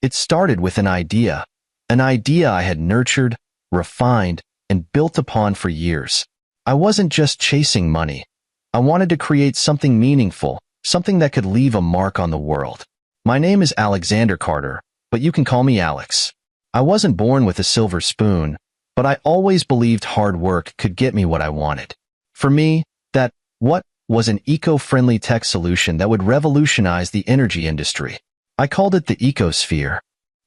It started with an idea I had nurtured, refined, and built upon for years. I wasn't just chasing money. I wanted to create something meaningful, something that could leave a mark on the world. My name is Alexander Carter, but you can call me Alex. I wasn't born with a silver spoon, but I always believed hard work could get me what I wanted. For me, that what was an eco-friendly tech solution that would revolutionize the energy industry. I called it the Ecosphere.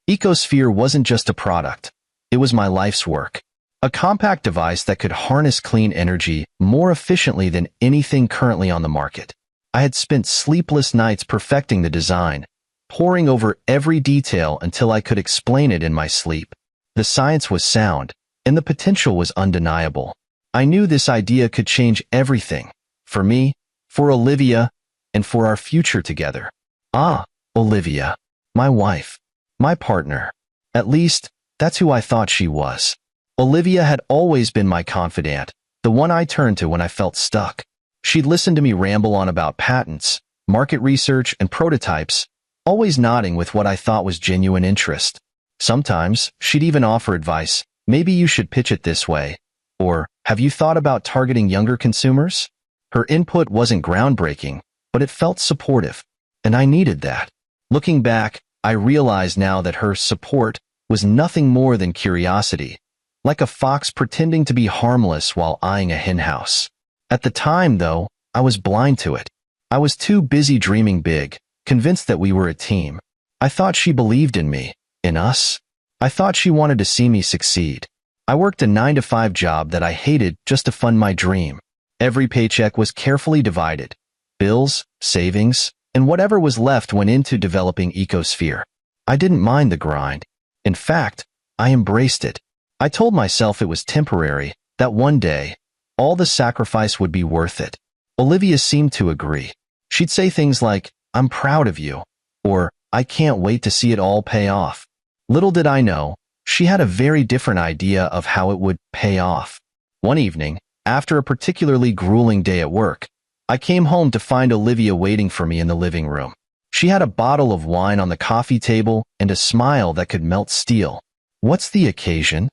Ecosphere wasn't just a product. It was my life's work. A compact device that could harness clean energy more efficiently than anything currently on the market. I had spent sleepless nights perfecting the design, poring over every detail until I could explain it in my sleep. The science was sound, and the potential was undeniable. I knew this idea could change everything. For me, for Olivia, and for our future together. Ah, Olivia. My wife. My partner. At least, that's who I thought she was. Olivia had always been my confidant, the one I turned to when I felt stuck. She'd listen to me ramble on about patents, market research, and prototypes, always nodding with what I thought was genuine interest. Sometimes, she'd even offer advice, maybe you should pitch it this way, or, have you thought about targeting younger consumers? Her input wasn't groundbreaking, but it felt supportive, and I needed that. Looking back, I realize now that her support was nothing more than curiosity, like a fox pretending to be harmless while eyeing a henhouse. At the time, though, I was blind to it. I was too busy dreaming big, convinced that we were a team. I thought she believed in me, in us. I thought she wanted to see me succeed. I worked a 9-to-5 job that I hated just to fund my dream. Every paycheck was carefully divided. Bills, savings, and whatever was left went into developing Ecosphere. I didn't mind the grind. In fact, I embraced it. I told myself it was temporary, that one day, all the sacrifice would be worth it. Olivia seemed to agree. She'd say things like, I'm proud of you, or I can't wait to see it all pay off. Little did I know, she had a very different idea of how it would pay off. One evening, after a particularly grueling day at work, I came home to find Olivia waiting for me in the living room. She had a bottle of wine on the coffee table and a smile that could melt steel. What's the occasion?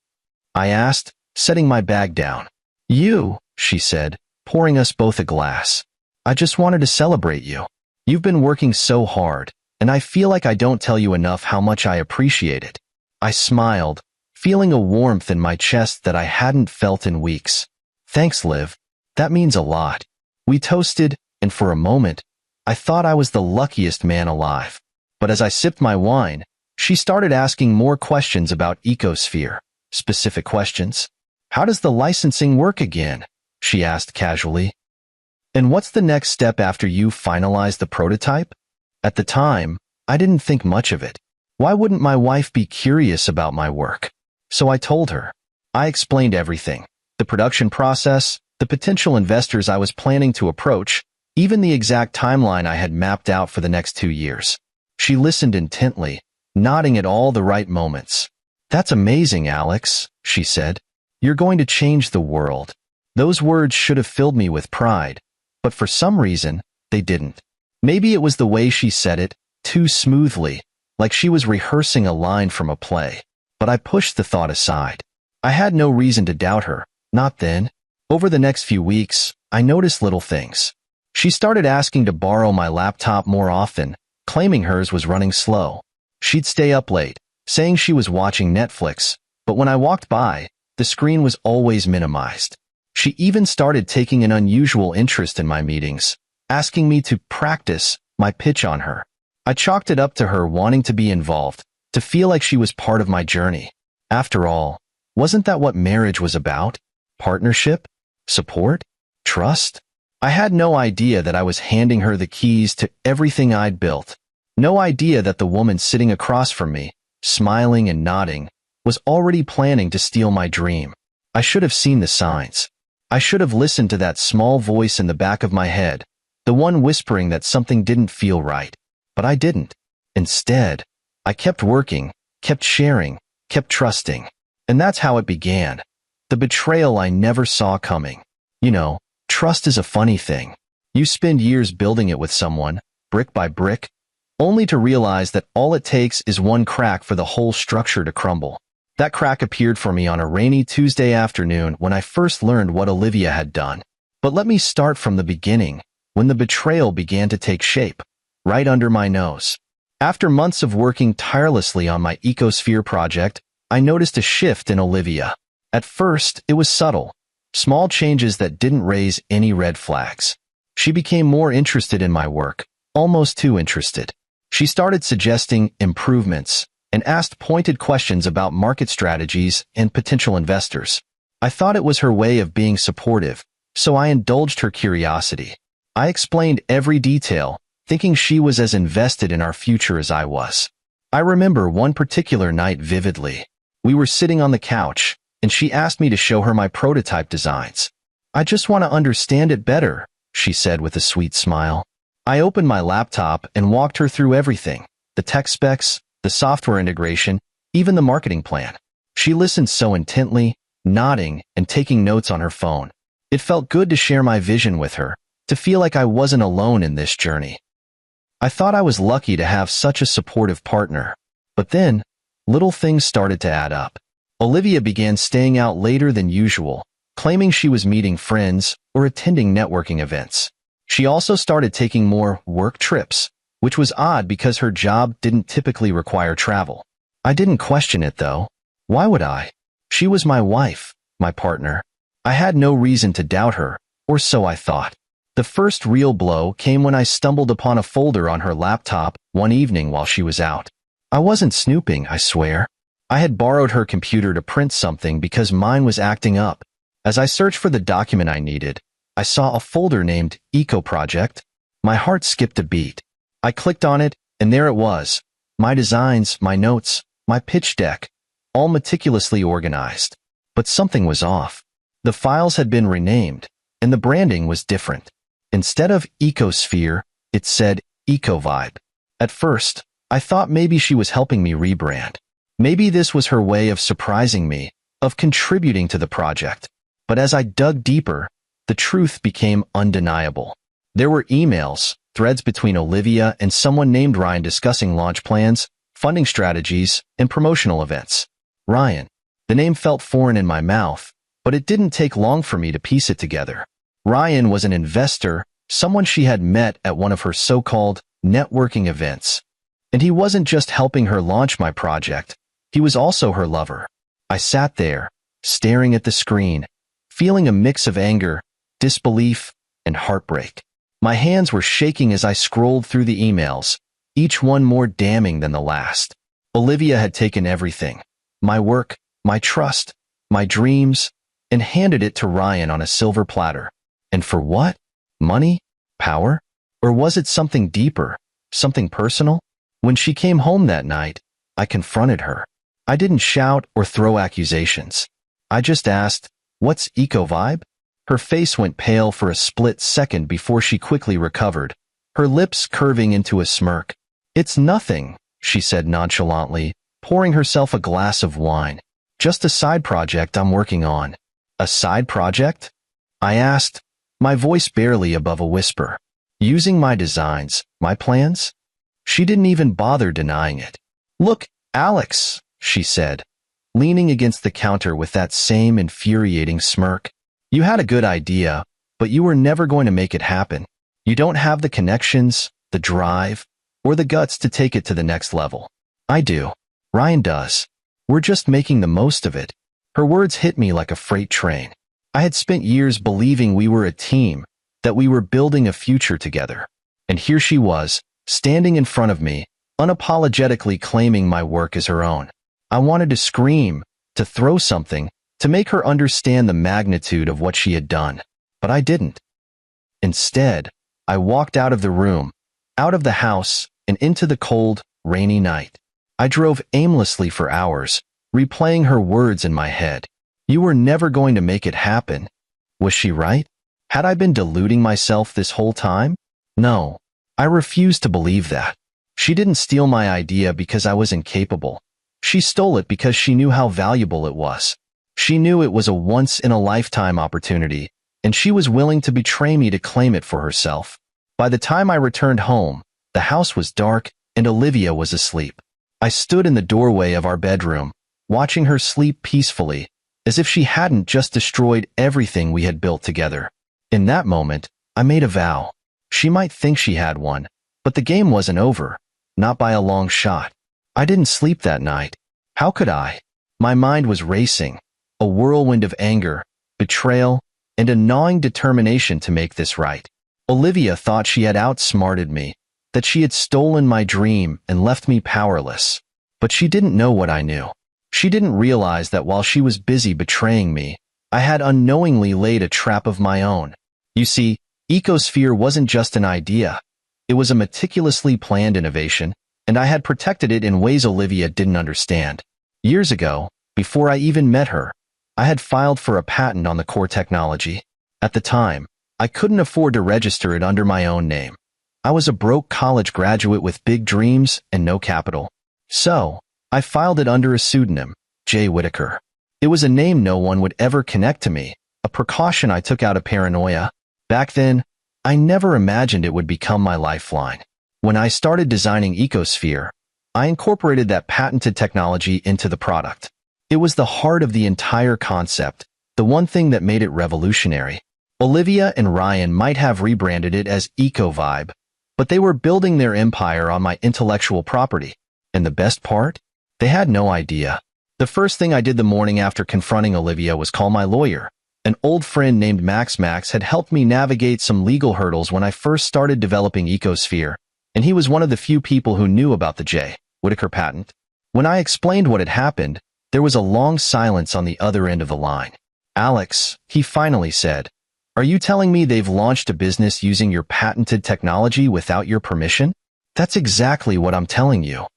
I asked, setting my bag down. You, she said, pouring us both a glass. I just wanted to celebrate you. You've been working so hard, and I feel like I don't tell you enough how much I appreciate it. I smiled, feeling a warmth in my chest that I hadn't felt in weeks. Thanks, Liv. That means a lot. We toasted, and for a moment, I thought I was the luckiest man alive. But as I sipped my wine, she started asking more questions about Ecosphere. Specific questions. How does the licensing work again? She asked casually. And what's the next step after you finalize the prototype? At the time, I didn't think much of it. Why wouldn't my wife be curious about my work? So I told her. I explained everything. The production process, the potential investors I was planning to approach, even the exact timeline I had mapped out for the next 2 years. She listened intently, nodding at all the right moments. That's amazing, Alex, she said. You're going to change the world. Those words should have filled me with pride, but for some reason, they didn't. Maybe it was the way she said it, too smoothly, like she was rehearsing a line from a play. But I pushed the thought aside. I had no reason to doubt her, not then. Over the next few weeks, I noticed little things. She started asking to borrow my laptop more often, claiming hers was running slow. She'd stay up late, saying she was watching Netflix, but when I walked by, the screen was always minimized. She even started taking an unusual interest in my meetings, asking me to practice my pitch on her. I chalked it up to her wanting to be involved, to feel like she was part of my journey. After all, wasn't that what marriage was about? Partnership? Support? Trust? I had no idea that I was handing her the keys to everything I'd built. No idea that the woman sitting across from me, smiling and nodding, was already planning to steal my dream. I should have seen the signs. I should have listened to that small voice in the back of my head, the one whispering that something didn't feel right. But I didn't. Instead, I kept working, kept sharing, kept trusting. And that's how it began. The betrayal I never saw coming. You know, trust is a funny thing. You spend years building it with someone, brick by brick, only to realize that all it takes is one crack for the whole structure to crumble. That crack appeared for me on a rainy Tuesday afternoon when I first learned what Olivia had done. But let me start from the beginning, when the betrayal began to take shape, right under my nose. After months of working tirelessly on my Ecosphere project, I noticed a shift in Olivia. At first, it was subtle, small changes that didn't raise any red flags. She became more interested in my work, almost too interested. She started suggesting improvements and asked pointed questions about market strategies and potential investors. I thought it was her way of being supportive, so I indulged her curiosity. I explained every detail, thinking she was as invested in our future as I was. I remember one particular night vividly. We were sitting on the couch, and she asked me to show her my prototype designs. "I just want to understand it better," she said with a sweet smile. I opened my laptop and walked her through everything, the tech specs, the software integration, even the marketing plan. She listened so intently, nodding and taking notes on her phone. It felt good to share my vision with her, to feel like I wasn't alone in this journey. I thought I was lucky to have such a supportive partner. But then, little things started to add up. Olivia began staying out later than usual, claiming she was meeting friends or attending networking events. She also started taking more work trips, which was odd because her job didn't typically require travel. I didn't question it, though. Why would I? She was my wife, my partner. I had no reason to doubt her, or so I thought. The first real blow came when I stumbled upon a folder on her laptop one evening while she was out. I wasn't snooping, I swear. I had borrowed her computer to print something because mine was acting up. As I searched for the document I needed, I saw a folder named Eco Project. My heart skipped a beat. I clicked on it, and there it was. My designs, my notes, my pitch deck, all meticulously organized. But something was off. The files had been renamed, and the branding was different. Instead of Ecosphere, it said EcoVibe. At first, I thought maybe she was helping me rebrand. Maybe this was her way of surprising me, of contributing to the project. But as I dug deeper, the truth became undeniable. There were emails, threads between Olivia and someone named Ryan discussing launch plans, funding strategies, and promotional events. Ryan. The name felt foreign in my mouth, but it didn't take long for me to piece it together. Ryan was an investor, someone she had met at one of her so-called networking events. And he wasn't just helping her launch my project, he was also her lover. I sat there, staring at the screen, feeling a mix of anger, disbelief, and heartbreak. My hands were shaking as I scrolled through the emails, each one more damning than the last. Olivia had taken everything, my work, my trust, my dreams, and handed it to Ryan on a silver platter. And for what? Money? Power? Or was it something deeper, something personal? When she came home that night, I confronted her. I didn't shout or throw accusations. I just asked, "What's EcoVibe?" Her face went pale for a split second before she quickly recovered, her lips curving into a smirk. "It's nothing," she said nonchalantly, pouring herself a glass of wine. "Just a side project I'm working on." "A side project?" I asked, my voice barely above a whisper. "Using my designs, my plans?" She didn't even bother denying it. "Look, Alex," she said, leaning against the counter with that same infuriating smirk. "You had a good idea, but you were never going to make it happen. You don't have the connections, the drive, or the guts to take it to the next level. I do. Ryan does. We're just making the most of it." Her words hit me like a freight train. I had spent years believing we were a team, that we were building a future together. And here she was, standing in front of me, unapologetically claiming my work as her own. I wanted to scream, to throw something, to make her understand the magnitude of what she had done. But I didn't. Instead, I walked out of the room, out of the house, and into the cold, rainy night. I drove aimlessly for hours, replaying her words in my head. You were never going to make it happen. Was she right? Had I been deluding myself this whole time? No. I refused to believe that. She didn't steal my idea because I was incapable. She stole it because she knew how valuable it was. She knew it was a once-in-a-lifetime opportunity, and she was willing to betray me to claim it for herself. By the time I returned home, the house was dark and Olivia was asleep. I stood in the doorway of our bedroom, watching her sleep peacefully, as if she hadn't just destroyed everything we had built together. In that moment, I made a vow. She might think she had one, but the game wasn't over, not by a long shot. I didn't sleep that night. How could I? My mind was racing, a whirlwind of anger, betrayal, and a gnawing determination to make this right. Olivia thought she had outsmarted me, that she had stolen my dream and left me powerless. But she didn't know what I knew. She didn't realize that while she was busy betraying me, I had unknowingly laid a trap of my own. You see, Ecosphere wasn't just an idea. It was a meticulously planned innovation, and I had protected it in ways Olivia didn't understand. Years ago, before I even met her, I had filed for a patent on the core technology. At the time, I couldn't afford to register it under my own name. I was a broke college graduate with big dreams and no capital. So, I filed it under a pseudonym, Jay Whitaker. It was a name no one would ever connect to me, a precaution I took out of paranoia. Back then, I never imagined it would become my lifeline. When I started designing Ecosphere, I incorporated that patented technology into the product. It was the heart of the entire concept, the one thing that made it revolutionary. Olivia and Ryan might have rebranded it as EcoVibe, but they were building their empire on my intellectual property. And the best part? They had no idea. The first thing I did the morning after confronting Olivia was call my lawyer. An old friend named Max. Max had helped me navigate some legal hurdles when I first started developing Ecosphere, and he was one of the few people who knew about the Jay Whitaker patent. When I explained what had happened, there was a long silence on the other end of the line. Alex, he finally said, are you telling me they've launched a business using your patented technology without your permission? That's exactly what I'm telling you.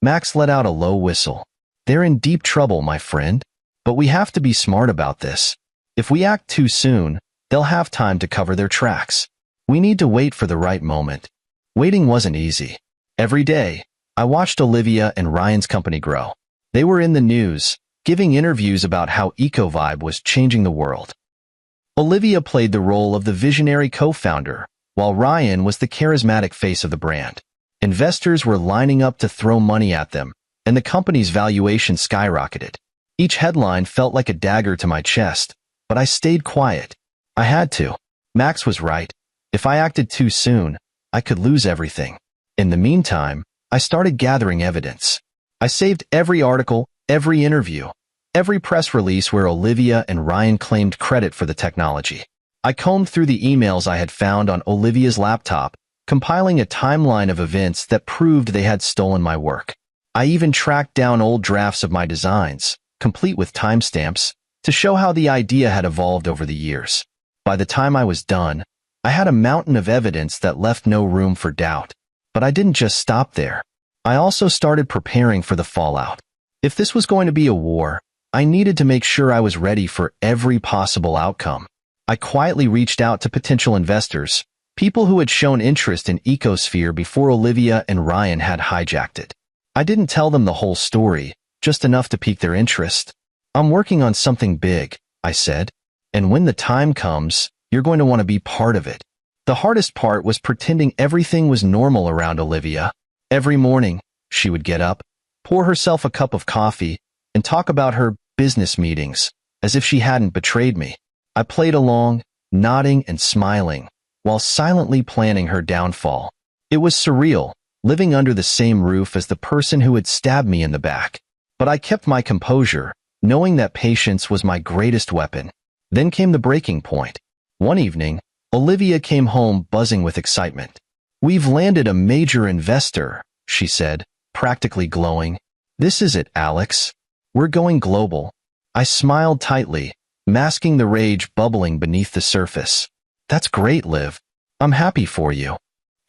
Max let out a low whistle. They're in deep trouble, my friend. But we have to be smart about this. If we act too soon, they'll have time to cover their tracks. We need to wait for the right moment. Waiting wasn't easy. Every day, I watched Olivia and Ryan's company grow. They were in the news, giving interviews about how EcoVibe was changing the world. Olivia played the role of the visionary co-founder, while Ryan was the charismatic face of the brand. Investors were lining up to throw money at them, and the company's valuation skyrocketed. Each headline felt like a dagger to my chest, but I stayed quiet. I had to. Max was right. If I acted too soon, I could lose everything. In the meantime, I started gathering evidence. I saved every article, every interview, every press release where Olivia and Ryan claimed credit for the technology. I combed through the emails I had found on Olivia's laptop, compiling a timeline of events that proved they had stolen my work. I even tracked down old drafts of my designs, complete with timestamps, to show how the idea had evolved over the years. By the time I was done, I had a mountain of evidence that left no room for doubt. But I didn't just stop there. I also started preparing for the fallout. If this was going to be a war, I needed to make sure I was ready for every possible outcome. I quietly reached out to potential investors, people who had shown interest in Ecosphere before Olivia and Ryan had hijacked it. I didn't tell them the whole story, just enough to pique their interest. I'm working on something big, I said, and when the time comes, you're going to want to be part of it. The hardest part was pretending everything was normal around Olivia. Every morning, she would get up, pour herself a cup of coffee, and talk about her business meetings, as if she hadn't betrayed me. I played along, nodding and smiling, while silently planning her downfall. It was surreal, living under the same roof as the person who had stabbed me in the back. But I kept my composure, knowing that patience was my greatest weapon. Then came the breaking point. One evening, Olivia came home buzzing with excitement. We've landed a major investor, she said, practically glowing. This is it, Alex. We're going global. I smiled tightly, masking the rage bubbling beneath the surface. That's great, Liv. I'm happy for you.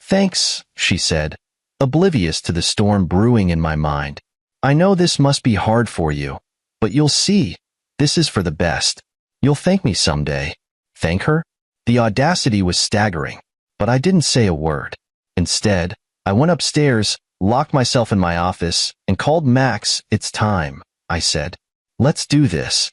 Thanks, she said, oblivious to the storm brewing in my mind. I know this must be hard for you, but you'll see. This is for the best. You'll thank me someday. Thank her? The audacity was staggering, but I didn't say a word. Instead, I went upstairs, locked myself in my office, and called Max. It's time, I said. Let's do this.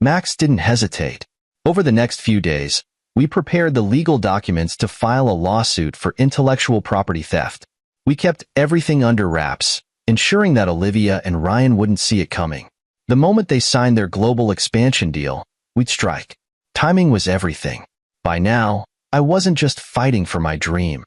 Max didn't hesitate. Over the next few days, we prepared the legal documents to file a lawsuit for intellectual property theft. We kept everything under wraps, ensuring that Olivia and Ryan wouldn't see it coming. The moment they signed their global expansion deal, we'd strike. Timing was everything. By now, I wasn't just fighting for my dream.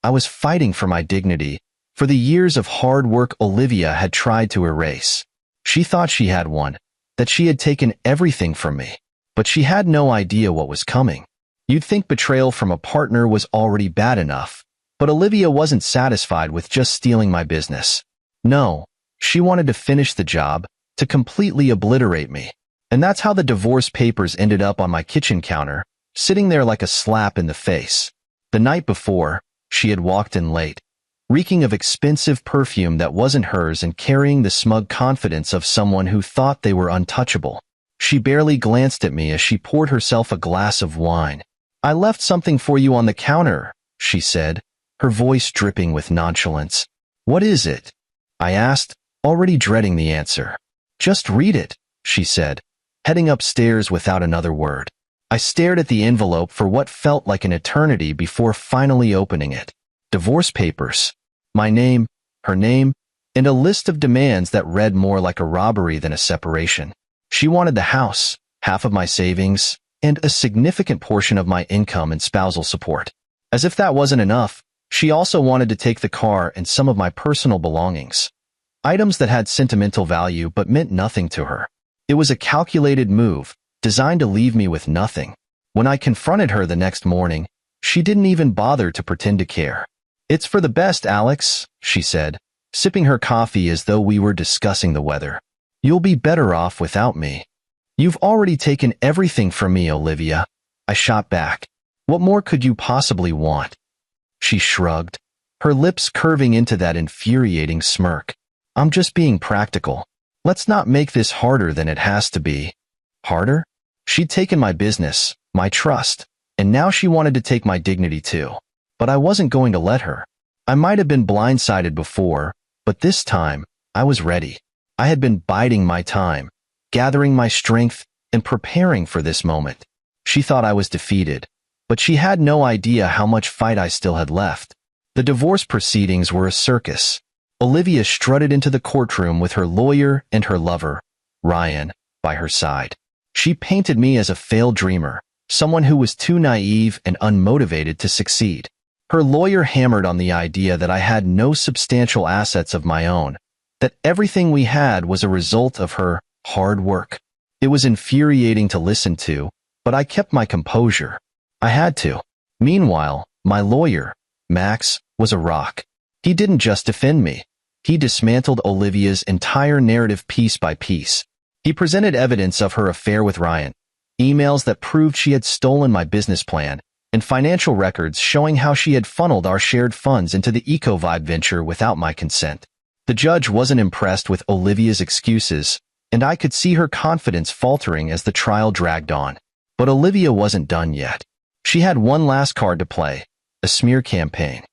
I was fighting for my dignity, for the years of hard work Olivia had tried to erase. She thought she had won, that she had taken everything from me. But she had no idea what was coming. You'd think betrayal from a partner was already bad enough, but Olivia wasn't satisfied with just stealing my business. No, she wanted to finish the job, to completely obliterate me. And that's how the divorce papers ended up on my kitchen counter, sitting there like a slap in the face. The night before, she had walked in late, reeking of expensive perfume that wasn't hers and carrying the smug confidence of someone who thought they were untouchable. She barely glanced at me as she poured herself a glass of wine. "I left something for you on the counter," she said, her voice dripping with nonchalance. "What is it?" I asked, already dreading the answer. "Just read it," she said, heading upstairs without another word. I stared at the envelope for what felt like an eternity before finally opening it. Divorce papers. My name, her name, and a list of demands that read more like a robbery than a separation. She wanted the house, half of my savings, and a significant portion of my income and spousal support. As if that wasn't enough, she also wanted to take the car and some of my personal belongings. Items that had sentimental value but meant nothing to her. It was a calculated move, designed to leave me with nothing. When I confronted her the next morning, she didn't even bother to pretend to care. "It's for the best, Alex," she said, sipping her coffee as though we were discussing the weather. "You'll be better off without me." "You've already taken everything from me, Olivia," I shot back. "What more could you possibly want?" She shrugged, her lips curving into that infuriating smirk. "I'm just being practical. Let's not make this harder than it has to be." Harder? She'd taken my business, my trust, and now she wanted to take my dignity too. But I wasn't going to let her. I might have been blindsided before, but this time, I was ready. I had been biding my time, gathering my strength, and preparing for this moment. She thought I was defeated, but she had no idea how much fight I still had left. The divorce proceedings were a circus. Olivia strutted into the courtroom with her lawyer and her lover, Ryan, by her side. She painted me as a failed dreamer, someone who was too naive and unmotivated to succeed. Her lawyer hammered on the idea that I had no substantial assets of my own, that everything we had was a result of her hard work. It was infuriating to listen to, but I kept my composure. I had to. Meanwhile, my lawyer, Max, was a rock. He didn't just defend me. He dismantled Olivia's entire narrative piece by piece. He presented evidence of her affair with Ryan, emails that proved she had stolen my business plan, and financial records showing how she had funneled our shared funds into the EcoVibe venture without my consent. The judge wasn't impressed with Olivia's excuses, and I could see her confidence faltering as the trial dragged on. But Olivia wasn't done yet. She had one last card to play, a smear campaign.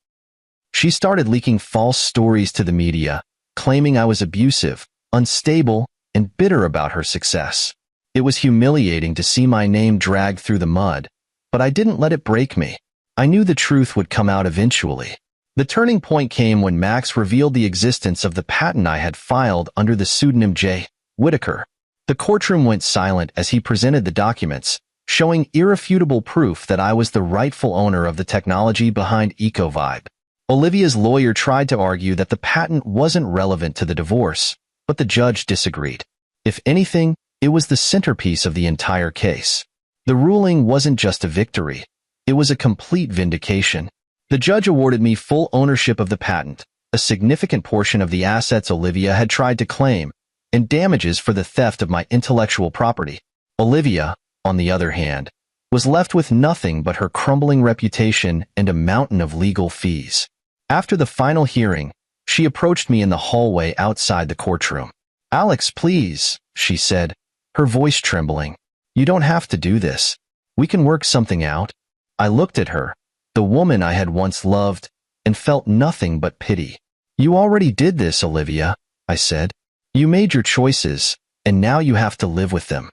She started leaking false stories to the media, claiming I was abusive, unstable, and bitter about her success. It was humiliating to see my name dragged through the mud, but I didn't let it break me. I knew the truth would come out eventually. The turning point came when Max revealed the existence of the patent I had filed under the pseudonym J. Whitaker. The courtroom went silent as he presented the documents, showing irrefutable proof that I was the rightful owner of the technology behind EcoVibe. Olivia's lawyer tried to argue that the patent wasn't relevant to the divorce, but the judge disagreed. If anything, it was the centerpiece of the entire case. The ruling wasn't just a victory. It was a complete vindication. The judge awarded me full ownership of the patent, a significant portion of the assets Olivia had tried to claim, and damages for the theft of my intellectual property. Olivia, on the other hand, was left with nothing but her crumbling reputation and a mountain of legal fees. After the final hearing, she approached me in the hallway outside the courtroom. "Alex, please," she said, her voice trembling. "You don't have to do this. We can work something out." I looked at her, the woman I had once loved, and felt nothing but pity. "You already did this, Olivia," I said. "You made your choices, and now you have to live with them."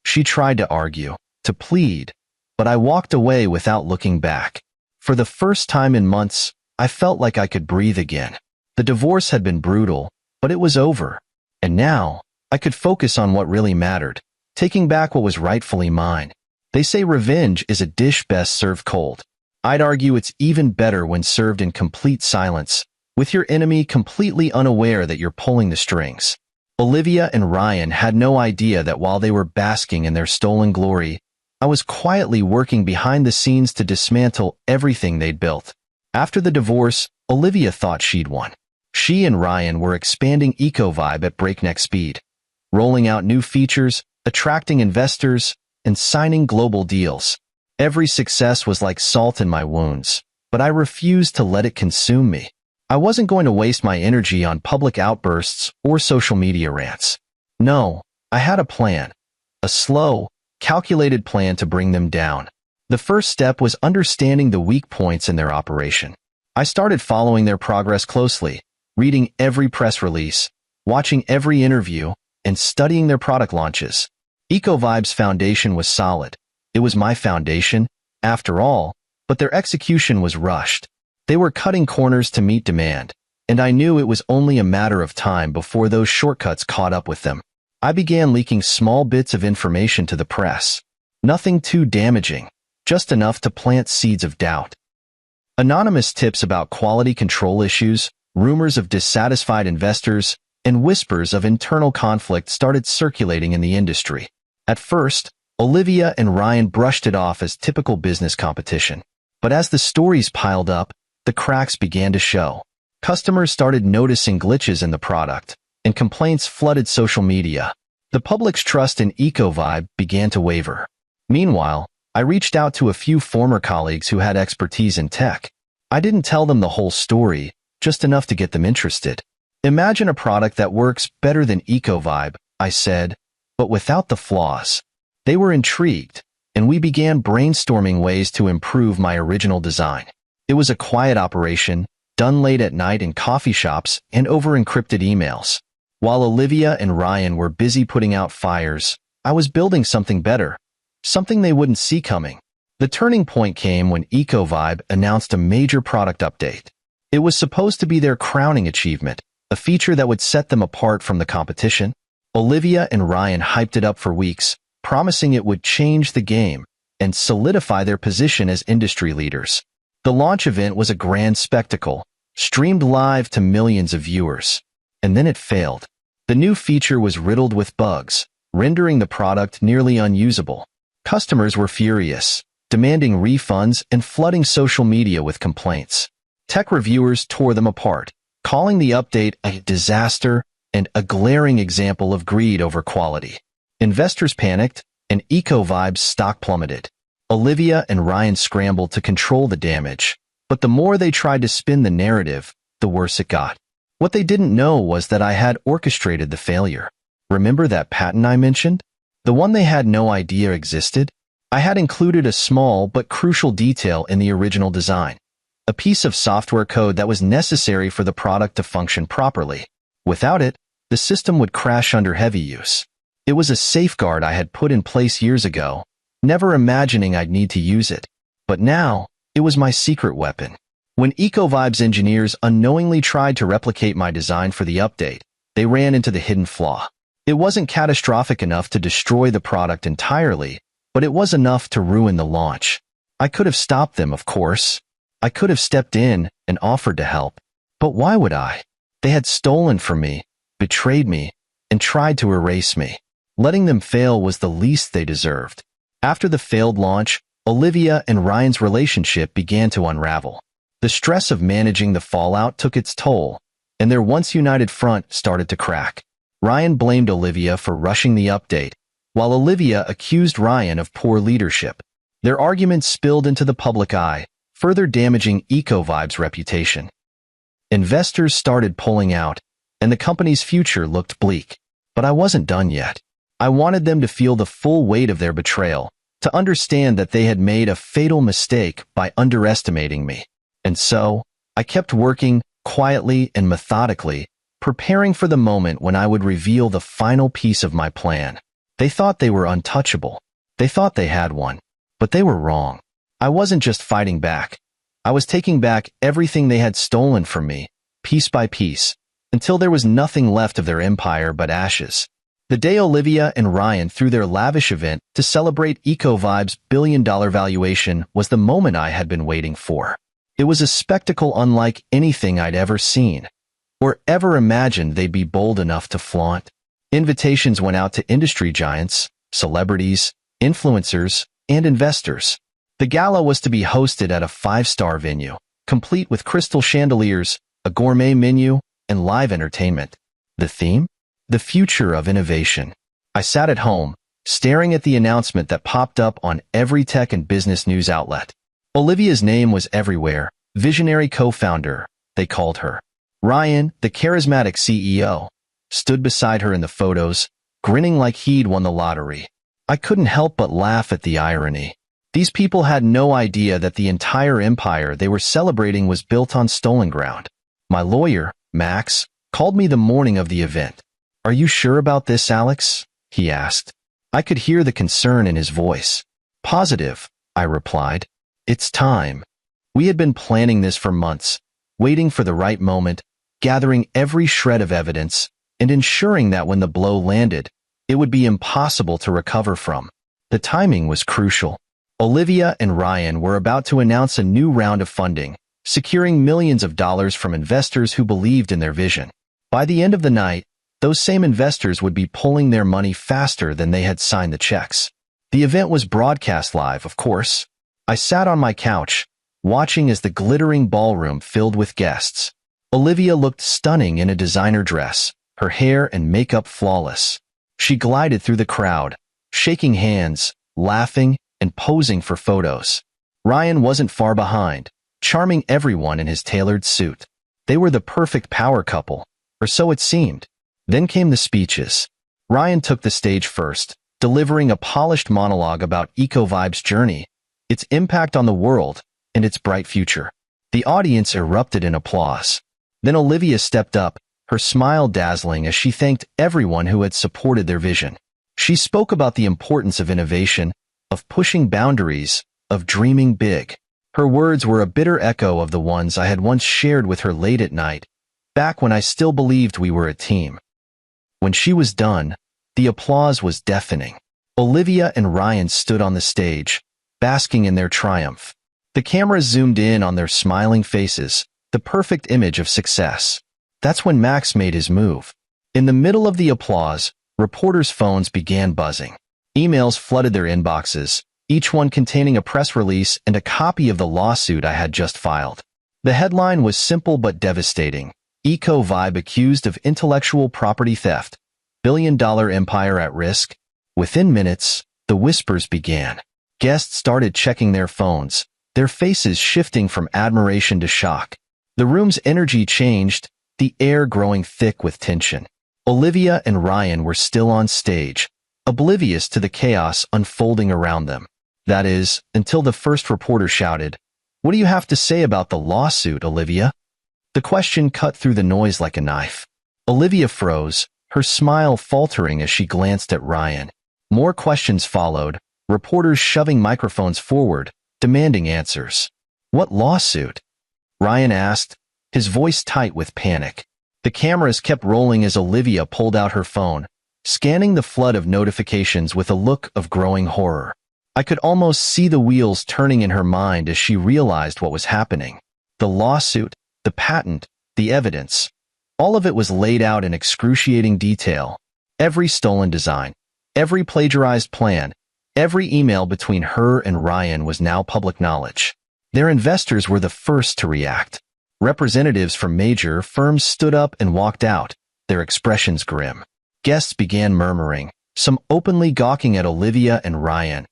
She tried to argue, to plead, but I walked away without looking back. For the first time in months, I felt like I could breathe again. The divorce had been brutal, but it was over. And now, I could focus on what really mattered, taking back what was rightfully mine. They say revenge is a dish best served cold. I'd argue it's even better when served in complete silence, with your enemy completely unaware that you're pulling the strings. Olivia and Ryan had no idea that while they were basking in their stolen glory, I was quietly working behind the scenes to dismantle everything they'd built. After the divorce, Olivia thought she'd won. She and Ryan were expanding EcoVibe at breakneck speed, rolling out new features, attracting investors, and signing global deals. Every success was like salt in my wounds, but I refused to let it consume me. I wasn't going to waste my energy on public outbursts or social media rants. No, I had a plan. A slow, calculated plan to bring them down. The first step was understanding the weak points in their operation. I started following their progress closely, reading every press release, watching every interview, and studying their product launches. EcoVibe's foundation was solid. It was my foundation, after all, but their execution was rushed. They were cutting corners to meet demand, and I knew it was only a matter of time before those shortcuts caught up with them. I began leaking small bits of information to the press. Nothing too damaging, just enough to plant seeds of doubt. Anonymous tips about quality control issues, rumors of dissatisfied investors, and whispers of internal conflict started circulating in the industry. At first, Olivia and Ryan brushed it off as typical business competition. But as the stories piled up, the cracks began to show. Customers started noticing glitches in the product, and complaints flooded social media. The public's trust in EcoVibe began to waver. Meanwhile, I reached out to a few former colleagues who had expertise in tech. I didn't tell them the whole story, just enough to get them interested. Imagine a product that works better than EcoVibe, I said, but without the flaws. They were intrigued, and we began brainstorming ways to improve my original design. It was a quiet operation, done late at night in coffee shops and over encrypted emails. While Olivia and Ryan were busy putting out fires, I was building something better, something they wouldn't see coming. The turning point came when EcoVibe announced a major product update. It was supposed to be their crowning achievement, a feature that would set them apart from the competition. Olivia and Ryan hyped it up for weeks, promising it would change the game and solidify their position as industry leaders. The launch event was a grand spectacle, streamed live to millions of viewers. And then it failed. The new feature was riddled with bugs, rendering the product nearly unusable. Customers were furious, demanding refunds and flooding social media with complaints. Tech reviewers tore them apart, calling the update a disaster and a glaring example of greed over quality. Investors panicked, and EcoVibe's stock plummeted. Olivia and Ryan scrambled to control the damage, but the more they tried to spin the narrative, the worse it got. What they didn't know was that I had orchestrated the failure. Remember that patent I mentioned? The one they had no idea existed? I had included a small but crucial detail in the original design, a piece of software code that was necessary for the product to function properly. Without it, the system would crash under heavy use. It was a safeguard I had put in place years ago, never imagining I'd need to use it. But now, it was my secret weapon. When EcoVibe's engineers unknowingly tried to replicate my design for the update, they ran into the hidden flaw. It wasn't catastrophic enough to destroy the product entirely, but it was enough to ruin the launch. I could have stopped them, of course. I could have stepped in and offered to help. But why would I? They had stolen from me, betrayed me, and tried to erase me. Letting them fail was the least they deserved. After the failed launch, Olivia and Ryan's relationship began to unravel. The stress of managing the fallout took its toll, and their once united front started to crack. Ryan blamed Olivia for rushing the update, while Olivia accused Ryan of poor leadership. Their arguments spilled into the public eye, further damaging EcoVibe's reputation. Investors started pulling out, and the company's future looked bleak. But I wasn't done yet. I wanted them to feel the full weight of their betrayal, to understand that they had made a fatal mistake by underestimating me. And so, I kept working quietly and methodically, preparing for the moment when I would reveal the final piece of my plan. They thought they were untouchable. They thought they had one. But they were wrong. I wasn't just fighting back. I was taking back everything they had stolen from me, piece by piece, until there was nothing left of their empire but ashes. The day Olivia and Ryan threw their lavish event to celebrate EcoVibe's billion-dollar valuation was the moment I had been waiting for. It was a spectacle unlike anything I'd ever seen, or ever imagined they'd be bold enough to flaunt. Invitations went out to industry giants, celebrities, influencers, and investors. The gala was to be hosted at a 5-star venue, complete with crystal chandeliers, a gourmet menu, and live entertainment. The theme? The future of innovation. I sat at home, staring at the announcement that popped up on every tech and business news outlet. Olivia's name was everywhere. Visionary co-founder, they called her. Ryan, the charismatic CEO, stood beside her in the photos, grinning like he'd won the lottery. I couldn't help but laugh at the irony. These people had no idea that the entire empire they were celebrating was built on stolen ground. My lawyer, Max, called me the morning of the event. "Are you sure about this, Alex?" he asked. I could hear the concern in his voice. "Positive," I replied. "It's time." We had been planning this for months, waiting for the right moment, gathering every shred of evidence, and ensuring that when the blow landed, it would be impossible to recover from. The timing was crucial. Olivia and Ryan were about to announce a new round of funding, securing millions of dollars from investors who believed in their vision. By the end of the night, those same investors would be pulling their money faster than they had signed the checks. The event was broadcast live, of course. I sat on my couch, watching as the glittering ballroom filled with guests. Olivia looked stunning in a designer dress, her hair and makeup flawless. She glided through the crowd, shaking hands, laughing, and posing for photos. Ryan wasn't far behind, charming everyone in his tailored suit. They were the perfect power couple, or so it seemed. Then came the speeches. Ryan took the stage first, delivering a polished monologue about EcoVibe's journey, its impact on the world, and its bright future. The audience erupted in applause. Then Olivia stepped up, her smile dazzling as she thanked everyone who had supported their vision. She spoke about the importance of innovation, of pushing boundaries, of dreaming big. Her words were a bitter echo of the ones I had once shared with her late at night, back when I still believed we were a team. When she was done, the applause was deafening. Olivia and Ryan stood on the stage, basking in their triumph. The cameras zoomed in on their smiling faces, the perfect image of success. That's when Max made his move. In the middle of the applause, reporters' phones began buzzing. Emails flooded their inboxes, each one containing a press release and a copy of the lawsuit I had just filed. The headline was simple but devastating. EcoVibe accused of intellectual property theft. Billion-dollar empire at risk. Within minutes, the whispers began. Guests started checking their phones, their faces shifting from admiration to shock. The room's energy changed, the air growing thick with tension. Olivia and Ryan were still on stage, oblivious to the chaos unfolding around them. That is, until the first reporter shouted, "What do you have to say about the lawsuit, Olivia?" The question cut through the noise like a knife. Olivia froze, her smile faltering as she glanced at Ryan. More questions followed, reporters shoving microphones forward, demanding answers. "What lawsuit?" Ryan asked, his voice tight with panic. The cameras kept rolling as Olivia pulled out her phone, scanning the flood of notifications with a look of growing horror. I could almost see the wheels turning in her mind as she realized what was happening. The lawsuit, the patent, the evidence. All of it was laid out in excruciating detail. Every stolen design, every plagiarized plan, every email between her and Ryan was now public knowledge. Their investors were the first to react. Representatives from major firms stood up and walked out, their expressions grim. Guests began murmuring, some openly gawking at Olivia and Ryan,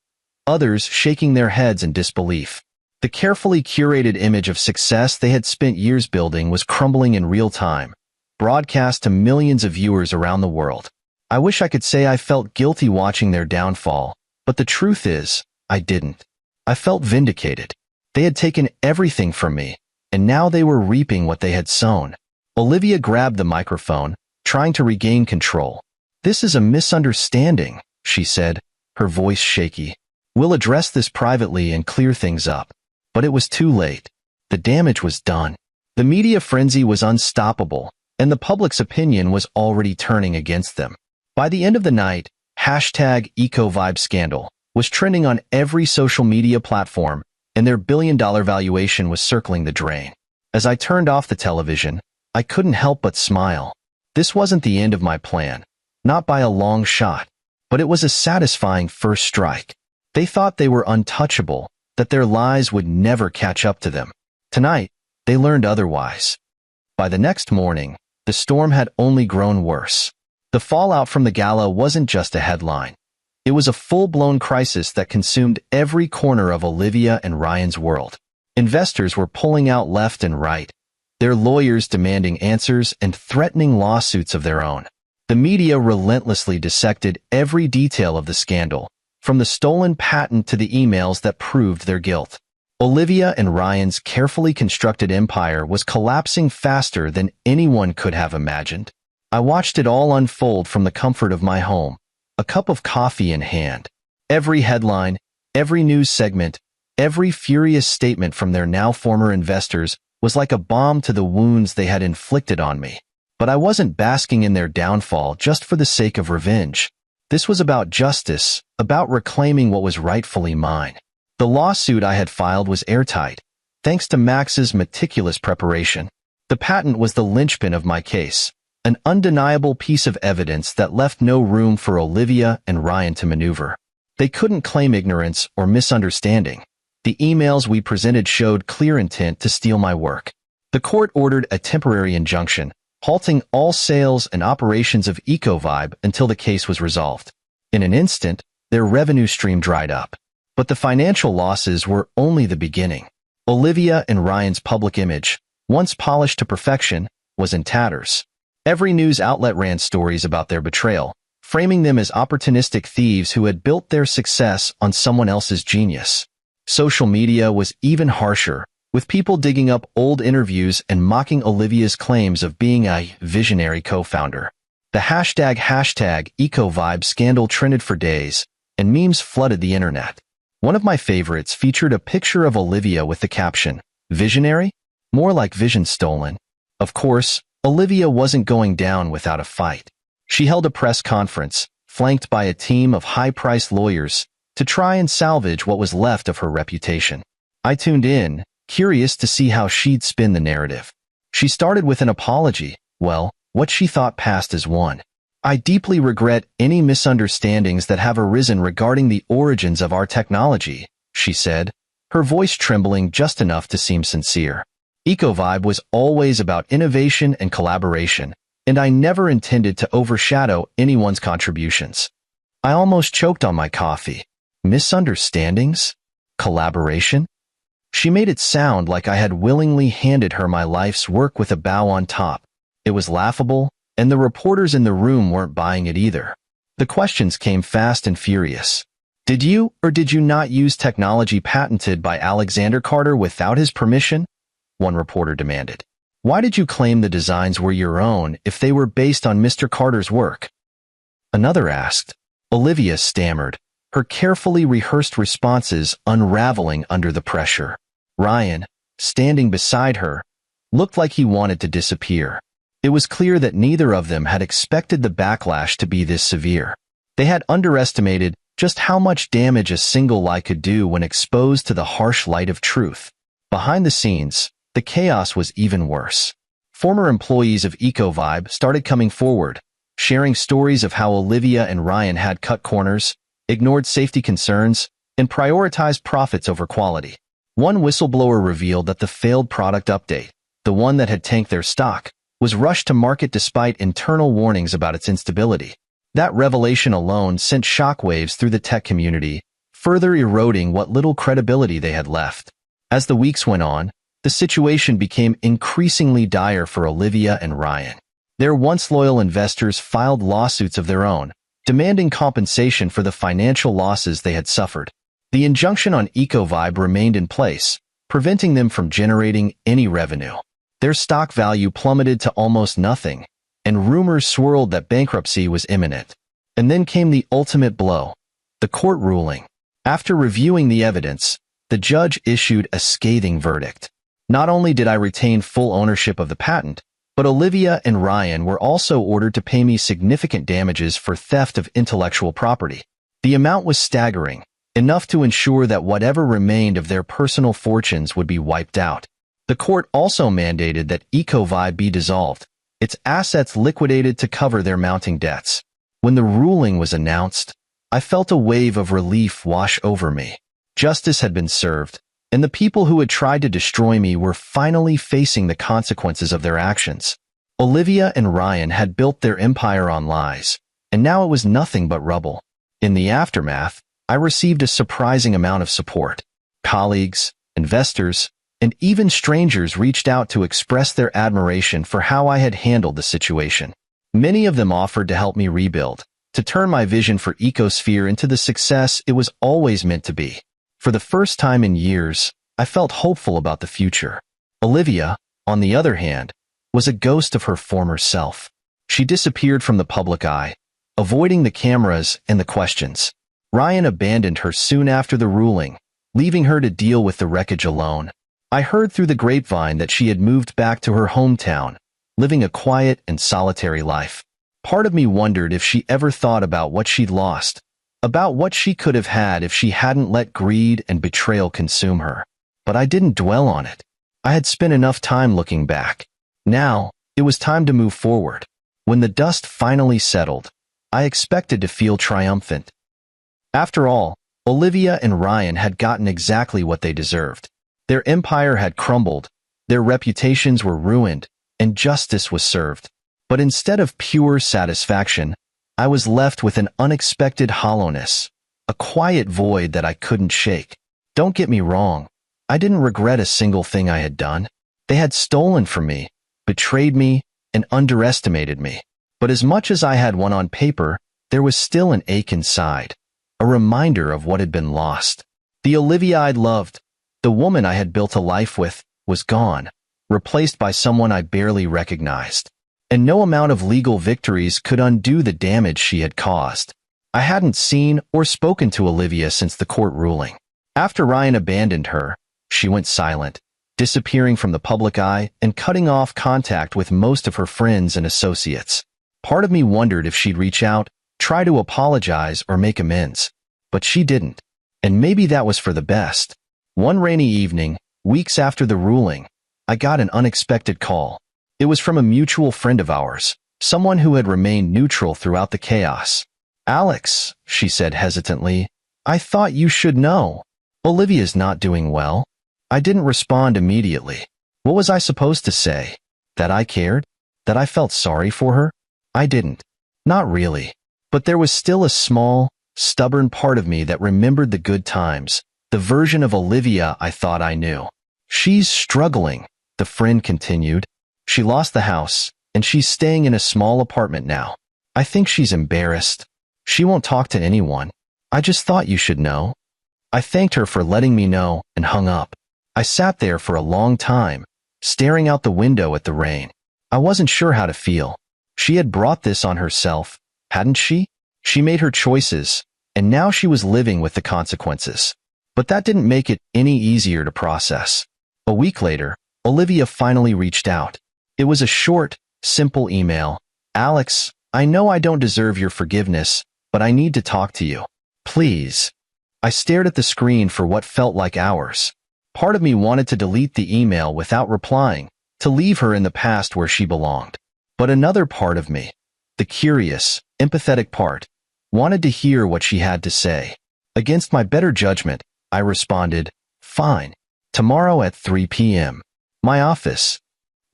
others shaking their heads in disbelief. The carefully curated image of success they had spent years building was crumbling in real time, broadcast to millions of viewers around the world. I wish I could say I felt guilty watching their downfall, but the truth is, I didn't. I felt vindicated. They had taken everything from me, and now they were reaping what they had sown. Olivia grabbed the microphone, trying to regain control. "This is a misunderstanding," she said, her voice shaky. "We'll address this privately and clear things up." But it was too late. The damage was done. The media frenzy was unstoppable, and the public's opinion was already turning against them. By the end of the night, #EcoVibe was trending on every social media platform, and their billion-dollar valuation was circling the drain. As I turned off the television, I couldn't help but smile. This wasn't the end of my plan, not by a long shot, but it was a satisfying first strike. They thought they were untouchable, that their lies would never catch up to them. Tonight, they learned otherwise. By the next morning, the storm had only grown worse. The fallout from the gala wasn't just a headline. It was a full-blown crisis that consumed every corner of Olivia and Ryan's world. Investors were pulling out left and right, their lawyers demanding answers and threatening lawsuits of their own. The media relentlessly dissected every detail of the scandal, from the stolen patent to the emails that proved their guilt. Olivia and Ryan's carefully constructed empire was collapsing faster than anyone could have imagined. I watched it all unfold from the comfort of my home, a cup of coffee in hand. Every headline, every news segment, every furious statement from their now former investors was like a balm to the wounds they had inflicted on me. But I wasn't basking in their downfall just for the sake of revenge. This was about justice, about reclaiming what was rightfully mine. The lawsuit I had filed was airtight, thanks to Max's meticulous preparation. The patent was the linchpin of my case, an undeniable piece of evidence that left no room for Olivia and Ryan to maneuver. They couldn't claim ignorance or misunderstanding. The emails we presented showed clear intent to steal my work. The court ordered a temporary injunction, halting all sales and operations of EcoVibe until the case was resolved. In an instant, their revenue stream dried up. But the financial losses were only the beginning. Olivia and Ryan's public image, once polished to perfection, was in tatters. Every news outlet ran stories about their betrayal, framing them as opportunistic thieves who had built their success on someone else's genius. Social media was even harsher, with people digging up old interviews and mocking Olivia's claims of being a visionary co-founder. The hashtag EcoVibe scandal trended for days, and memes flooded the internet. One of my favorites featured a picture of Olivia with the caption, "Visionary? More like vision stolen." Of course, Olivia wasn't going down without a fight. She held a press conference, flanked by a team of high-priced lawyers, to try and salvage what was left of her reputation. I tuned in, curious to see how she'd spin the narrative. She started with an apology, well, what she thought passed as one. "I deeply regret any misunderstandings that have arisen regarding the origins of our technology," she said, her voice trembling just enough to seem sincere. EcoVibe was always about innovation and collaboration, and I never intended to overshadow anyone's contributions. I almost choked on my coffee. Misunderstandings? Collaboration? She made it sound like I had willingly handed her my life's work with a bow on top. It was laughable, and the reporters in the room weren't buying it either. The questions came fast and furious. "Did you or did you not use technology patented by Alexander Carter without his permission?" one reporter demanded. "Why did you claim the designs were your own if they were based on Mr. Carter's work?" Another asked. Olivia stammered, her carefully rehearsed responses unraveling under the pressure. Ryan, standing beside her, looked like he wanted to disappear. It was clear that neither of them had expected the backlash to be this severe. They had underestimated just how much damage a single lie could do when exposed to the harsh light of truth. Behind the scenes, the chaos was even worse. Former employees of EcoVibe started coming forward, sharing stories of how Olivia and Ryan had cut corners, ignored safety concerns, and prioritized profits over quality. One whistleblower revealed that the failed product update, the one that had tanked their stock, was rushed to market despite internal warnings about its instability. That revelation alone sent shockwaves through the tech community, further eroding what little credibility they had left. As the weeks went on, the situation became increasingly dire for Olivia and Ryan. Their once loyal investors filed lawsuits of their own, demanding compensation for the financial losses they had suffered. The injunction on EcoVibe remained in place, preventing them from generating any revenue. Their stock value plummeted to almost nothing, and rumors swirled that bankruptcy was imminent. And then came the ultimate blow, the court ruling. After reviewing the evidence, the judge issued a scathing verdict. Not only did I retain full ownership of the patent, but Olivia and Ryan were also ordered to pay me significant damages for theft of intellectual property. The amount was staggering, enough to ensure that whatever remained of their personal fortunes would be wiped out. The court also mandated that Ecovibe be dissolved, its assets liquidated to cover their mounting debts. When the ruling was announced, I felt a wave of relief wash over me. Justice had been served, and the people who had tried to destroy me were finally facing the consequences of their actions. Olivia and Ryan had built their empire on lies, and now it was nothing but rubble. In the aftermath, I received a surprising amount of support. Colleagues, investors, and even strangers reached out to express their admiration for how I had handled the situation. Many of them offered to help me rebuild, to turn my vision for Ecosphere into the success it was always meant to be. For the first time in years, I felt hopeful about the future. Olivia, on the other hand, was a ghost of her former self. She disappeared from the public eye, avoiding the cameras and the questions. Ryan abandoned her soon after the ruling, leaving her to deal with the wreckage alone. I heard through the grapevine that she had moved back to her hometown, living a quiet and solitary life. Part of me wondered if she ever thought about what she'd lost, about what she could have had if she hadn't let greed and betrayal consume her. But I didn't dwell on it. I had spent enough time looking back. Now, it was time to move forward. When the dust finally settled, I expected to feel triumphant. After all, Olivia and Ryan had gotten exactly what they deserved. Their empire had crumbled, their reputations were ruined, and justice was served. But instead of pure satisfaction, I was left with an unexpected hollowness, a quiet void that I couldn't shake. Don't get me wrong, I didn't regret a single thing I had done. They had stolen from me, betrayed me, and underestimated me. But as much as I had won on paper, there was still an ache inside, a reminder of what had been lost. The Olivia I'd loved, the woman I had built a life with, was gone, replaced by someone I barely recognized. And no amount of legal victories could undo the damage she had caused. I hadn't seen or spoken to Olivia since the court ruling. After Ryan abandoned her, she went silent, disappearing from the public eye and cutting off contact with most of her friends and associates. Part of me wondered if she'd reach out, try to apologize or make amends. But she didn't. And maybe that was for the best. One rainy evening, weeks after the ruling, I got an unexpected call. It was from a mutual friend of ours, someone who had remained neutral throughout the chaos. "Alex," she said hesitantly, "I thought you should know. Olivia's not doing well." I didn't respond immediately. What was I supposed to say? That I cared? That I felt sorry for her? I didn't. Not really. But there was still a small, stubborn part of me that remembered the good times, the version of Olivia I thought I knew. "She's struggling," the friend continued. "She lost the house, and she's staying in a small apartment now. I think she's embarrassed. She won't talk to anyone. I just thought you should know." I thanked her for letting me know and hung up. I sat there for a long time, staring out the window at the rain. I wasn't sure how to feel. She had brought this on herself, hadn't she? She made her choices, and now she was living with the consequences. But that didn't make it any easier to process. A week later, Olivia finally reached out. It was a short, simple email. "Alex, I know I don't deserve your forgiveness, but I need to talk to you. Please." I stared at the screen for what felt like hours. Part of me wanted to delete the email without replying, to leave her in the past where she belonged. But another part of me, the curious, empathetic part, wanted to hear what she had to say. Against my better judgment, I responded, "Fine. Tomorrow at 3 p.m. My office."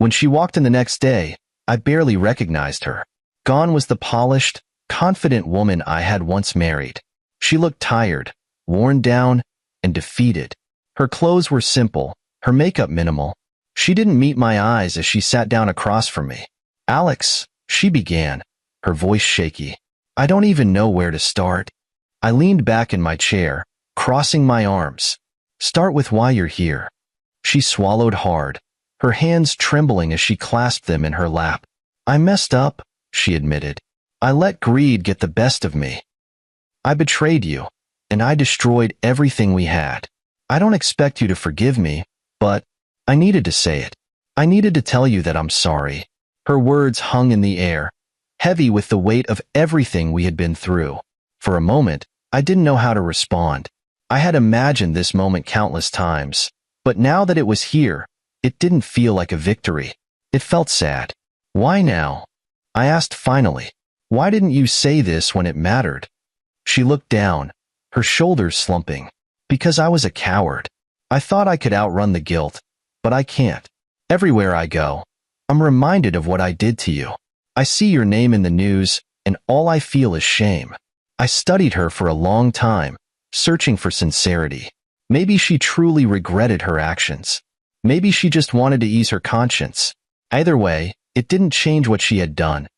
When she walked in the next day, I barely recognized her. Gone was the polished, confident woman I had once married. She looked tired, worn down, and defeated. Her clothes were simple, her makeup minimal. She didn't meet my eyes as she sat down across from me. "Alex," she began, her voice shaky. "I don't even know where to start." I leaned back in my chair, crossing my arms. "Start with why you're here." She swallowed hard, her hands trembling as she clasped them in her lap. "I messed up," she admitted. "I let greed get the best of me. I betrayed you, and I destroyed everything we had. I don't expect you to forgive me, but I needed to say it. I needed to tell you that I'm sorry. Her words hung in the air, heavy with the weight of everything we had been through. For a moment, I didn't know how to respond. I had imagined this moment countless times, but now that it was here, it didn't feel like a victory. It felt sad. Why now? I asked finally. Why didn't you say this when it mattered? She looked down, her shoulders slumping. Because I was a coward. I thought I could outrun the guilt, but I can't. Everywhere I go, I'm reminded of what I did to you. I see your name in the news, and all I feel is shame. I studied her for a long time, searching for sincerity. Maybe she truly regretted her actions. Maybe she just wanted to ease her conscience. Either way, it didn't change what she had done,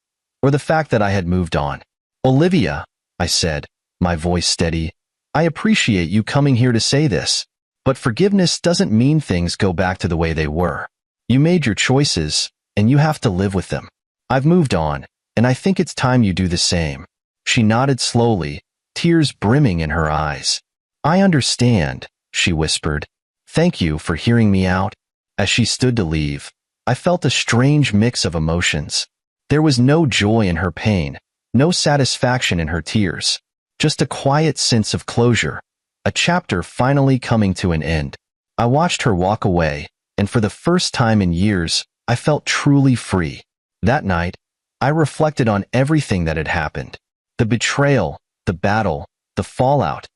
or the fact that I had moved on. Olivia, I said, my voice steady, I appreciate you coming here to say this, but forgiveness doesn't mean things go back to the way they were. You made your choices, and you have to live with them. I've moved on, and I think it's time you do the same. She nodded slowly, tears brimming in her eyes. I understand, she whispered. Thank you for hearing me out. As she stood to leave, I felt a strange mix of emotions. There was no joy in her pain, no satisfaction in her tears. Just a quiet sense of closure, a chapter finally coming to an end. I watched her walk away, and for the first time in years, I felt truly free. That night, I reflected on everything that had happened. The betrayal, the battle, the fallout.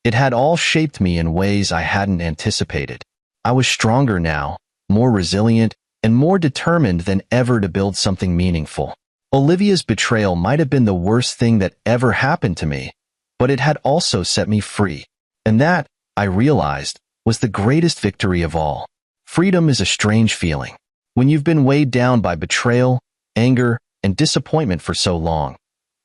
It had all shaped me in ways I hadn't anticipated. I was stronger now, more resilient, and more determined than ever to build something meaningful. Olivia's betrayal might have been the worst thing that ever happened to me, but it had also set me free. And that, I realized, was the greatest victory of all. Freedom is a strange feeling. When you've been weighed down by betrayal, anger, and disappointment for so long,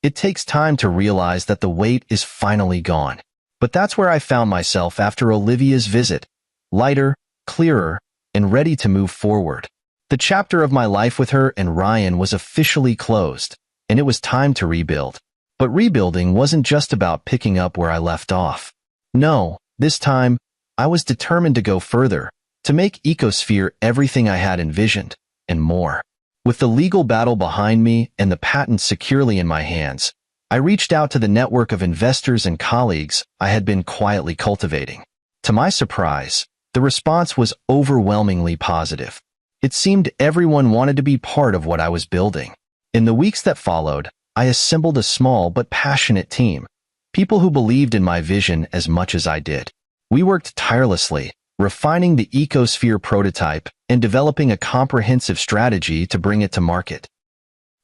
it takes time to realize that the weight is finally gone. But that's where I found myself after Olivia's visit, lighter, clearer, and ready to move forward. The chapter of my life with her and Ryan was officially closed, and it was time to rebuild. But rebuilding wasn't just about picking up where I left off. No, this time, I was determined to go further, to make Ecosphere everything I had envisioned, and more. With the legal battle behind me and the patents securely in my hands, I reached out to the network of investors and colleagues I had been quietly cultivating. To my surprise, the response was overwhelmingly positive. It seemed everyone wanted to be part of what I was building. In the weeks that followed, I assembled a small but passionate team, people who believed in my vision as much as I did. We worked tirelessly, refining the Ecosphere prototype and developing a comprehensive strategy to bring it to market.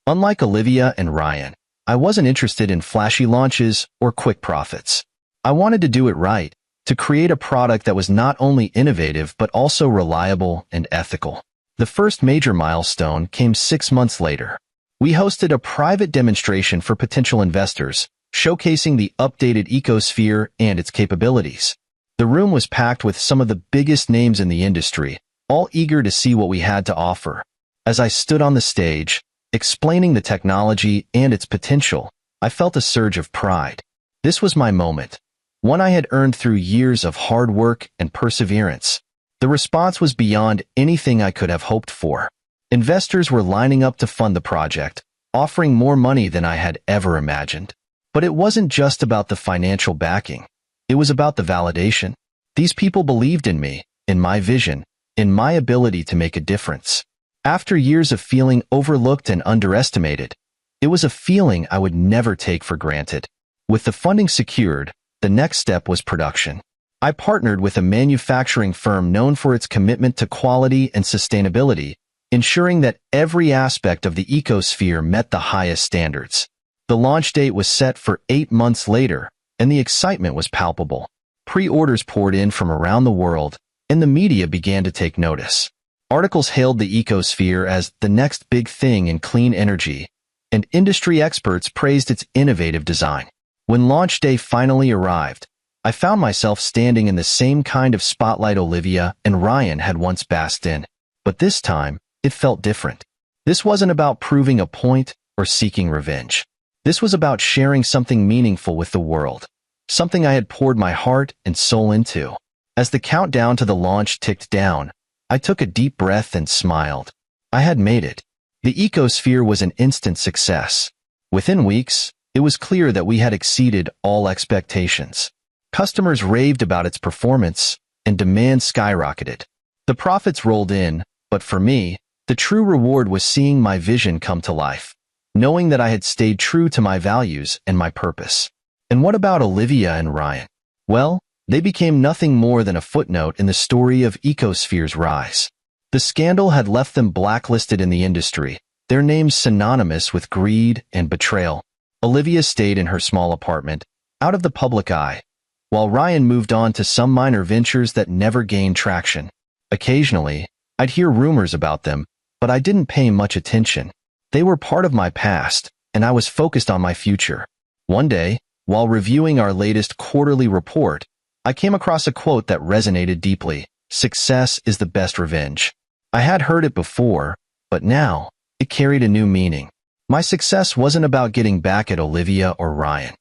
Unlike Olivia and Ryan, I wasn't interested in flashy launches or quick profits. I wanted to do it right, to create a product that was not only innovative but also reliable and ethical. The first major milestone came 6 months later. We hosted a private demonstration for potential investors, showcasing the updated Ecosphere and its capabilities. The room was packed with some of the biggest names in the industry, all eager to see what we had to offer. As I stood on the stage, explaining the technology and its potential, I felt a surge of pride. This was my moment, one I had earned through years of hard work and perseverance. The response was beyond anything I could have hoped for. Investors were lining up to fund the project, offering more money than I had ever imagined. But it wasn't just about the financial backing. It was about the validation. These people believed in me, in my vision, in my ability to make a difference. After years of feeling overlooked and underestimated, it was a feeling I would never take for granted. With the funding secured, the next step was production. I partnered with a manufacturing firm known for its commitment to quality and sustainability, ensuring that every aspect of the Ecosphere met the highest standards. The launch date was set for 8 months later, and the excitement was palpable. Pre-orders poured in from around the world, and the media began to take notice. Articles hailed the Ecosphere as the next big thing in clean energy, and industry experts praised its innovative design. When launch day finally arrived, I found myself standing in the same kind of spotlight Olivia and Ryan had once basked in. But this time, it felt different. This wasn't about proving a point or seeking revenge. This was about sharing something meaningful with the world, something I had poured my heart and soul into. As the countdown to the launch ticked down, I took a deep breath and smiled. I had made it. The ecosphere was an instant success. Within weeks, it was clear that we had exceeded all expectations. Customers raved about its performance, and demand skyrocketed. The profits rolled in, but for me, the true reward was seeing my vision come to life, knowing that I had stayed true to my values and my purpose. And what about Olivia and Ryan? Well, they became nothing more than a footnote in the story of Ecosphere's rise. The scandal had left them blacklisted in the industry, their names synonymous with greed and betrayal. Olivia stayed in her small apartment, out of the public eye, while Ryan moved on to some minor ventures that never gained traction. Occasionally, I'd hear rumors about them, but I didn't pay much attention. They were part of my past, and I was focused on my future. One day, while reviewing our latest quarterly report, I came across a quote that resonated deeply. "Success is the best revenge." I had heard it before, but now, it carried a new meaning. My success wasn't about getting back at Olivia or Ryan.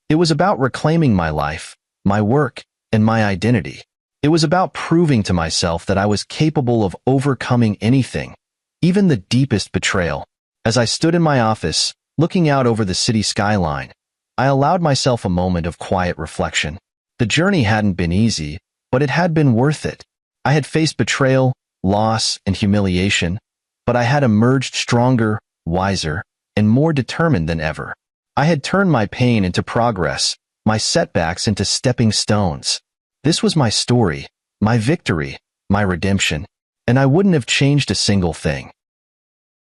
It was about reclaiming my life, my work, and my identity. It was about proving to myself that I was capable of overcoming anything, even the deepest betrayal. As I stood in my office, looking out over the city skyline, I allowed myself a moment of quiet reflection. The journey hadn't been easy, but it had been worth it. I had faced betrayal, loss, and humiliation, but I had emerged stronger, wiser, and more determined than ever. I had turned my pain into progress, my setbacks into stepping stones. This was my story, my victory, my redemption, and I wouldn't have changed a single thing.